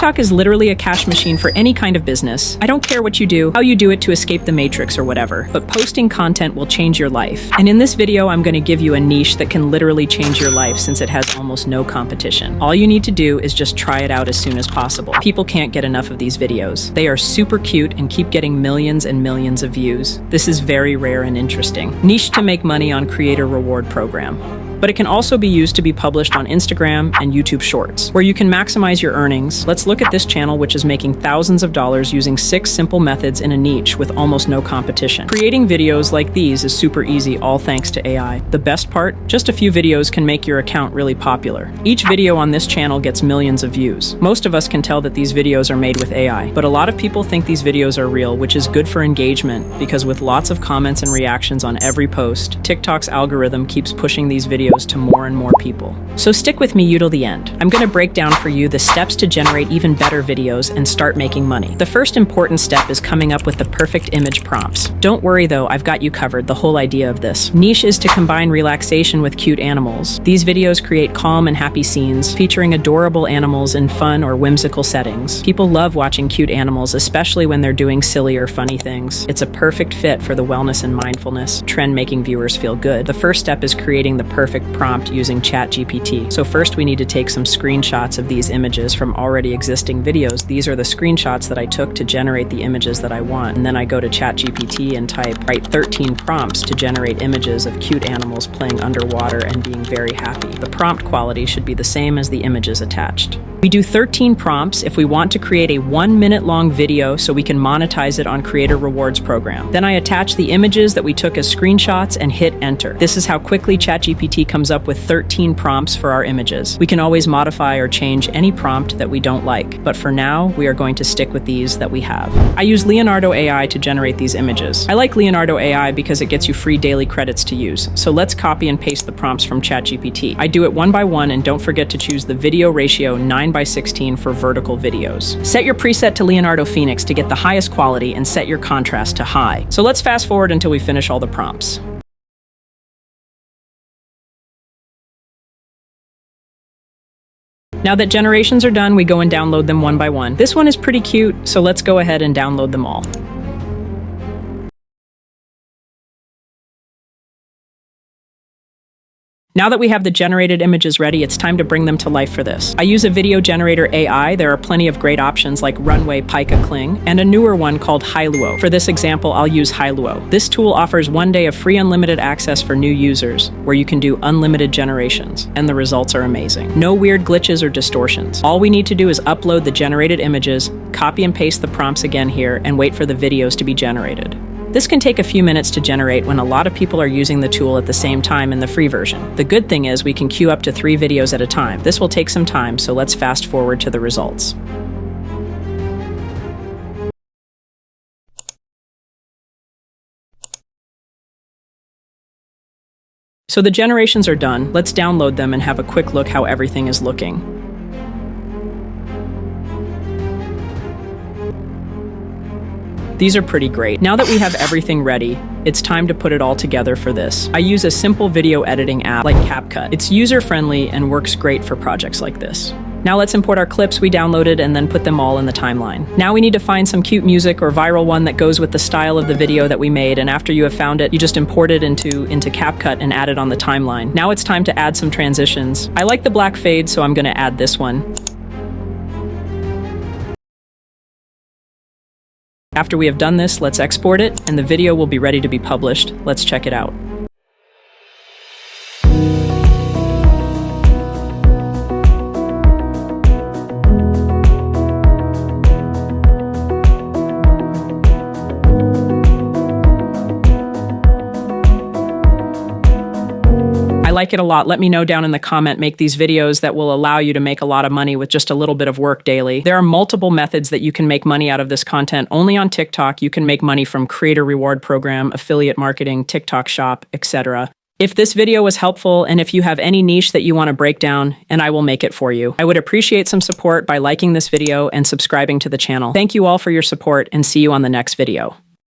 TikTok is literally a cash machine for any kind of business. I don't care what you do, how you do it to escape the matrix or whatever, but posting content will change your life. And in this video, I'm going to give you a niche that can literally change your life since it has almost no competition. All you need to do is just try it out as soon as possible. People can't get enough of these videos. They are super cute and keep getting millions and millions of views. This is very rare and interesting. Niche to make money on creator reward program. But it can also be used to be published on Instagram and YouTube Shorts, where you can maximize your earnings. Let's look at this channel, which is making thousands of dollars using 6 simple methods in a niche with almost no competition. Creating videos like these is super easy, all thanks to AI. The best part? Just a few videos can make your account really popular. Each video on this channel gets millions of views. Most of us can tell that these videos are made with AI, but a lot of people think these videos are real, which is good for engagement, because with lots of comments and reactions on every post, TikTok's algorithm keeps pushing these videos to more and more people. So stick with me till the end. I'm going to break down for you the steps to generate even better videos and start making money. The first important step is coming up with the perfect image prompts. Don't worry though, I've got you covered. The whole idea of this niche is to combine relaxation with cute animals. These videos create calm and happy scenes, featuring adorable animals in fun or whimsical settings. People love watching cute animals, especially when they're doing silly or funny things. It's a perfect fit for the wellness and mindfulness trend, making viewers feel good. The first step is creating the perfect prompt using chatgpt. So first we need to take some screenshots of these images from already existing videos. These are the screenshots that I took to generate the images that I want. And then I go to chatgpt and write 13 prompts to generate images of cute animals playing underwater and being very happy. The prompt quality should be the same as the images attached. We do 13 prompts if we want to create a 1-minute long video so we can monetize it on Creator Rewards program. Then I attach the images that we took as screenshots and hit enter. This is how quickly ChatGPT comes up with 13 prompts for our images. We can always modify or change any prompt that we don't like, but for now, we are going to stick with these that we have. I use Leonardo AI to generate these images. I like Leonardo AI because it gets you free daily credits to use. So let's copy and paste the prompts from ChatGPT. I do it one by one, and don't forget to choose the video ratio 9:16 for vertical videos. Set your preset to Leonardo Phoenix to get the highest quality and set your contrast to high. So let's fast forward until we finish all the prompts. Now that generations are done, we go and download them one by one. This one is pretty cute, so let's go ahead and download them all. Now that we have the generated images ready, it's time to bring them to life for this. I use a video generator AI. There are plenty of great options like Runway, Pika, Kling, and a newer one called Hailuo. For this example, I'll use Hailuo. This tool offers 1 day of free unlimited access for new users, where you can do unlimited generations, and the results are amazing. No weird glitches or distortions. All we need to do is upload the generated images, copy and paste the prompts again here, and wait for the videos to be generated. This can take a few minutes to generate when a lot of people are using the tool at the same time in the free version. The good thing is we can queue up to 3 videos at a time. This will take some time, so let's fast forward to the results. So the generations are done. Let's download them and have a quick look how everything is looking. These are pretty great. Now that we have everything ready, it's time to put it all together for this. I use a simple video editing app like CapCut. It's user-friendly and works great for projects like this. Now let's import our clips we downloaded and then put them all in the timeline. Now we need to find some cute music or viral one that goes with the style of the video that we made, and after you have found it, you just import it into CapCut and add it on the timeline. Now it's time to add some transitions. I like the black fade, so I'm gonna add this one. After we have done this, let's export it, and the video will be ready to be published. Let's check it out. I like it a lot. Let me know down in the comment. Make these videos that will allow you to make a lot of money with just a little bit of work daily. There are multiple methods that you can make money out of this content. Only on TikTok, you can make money from Creator Reward Program, affiliate marketing, TikTok Shop, etc. If this video was helpful, and if you have any niche that you want to break down, and I will make it for you. I would appreciate some support by liking this video and subscribing to the channel. Thank you all for your support, and see you on the next video.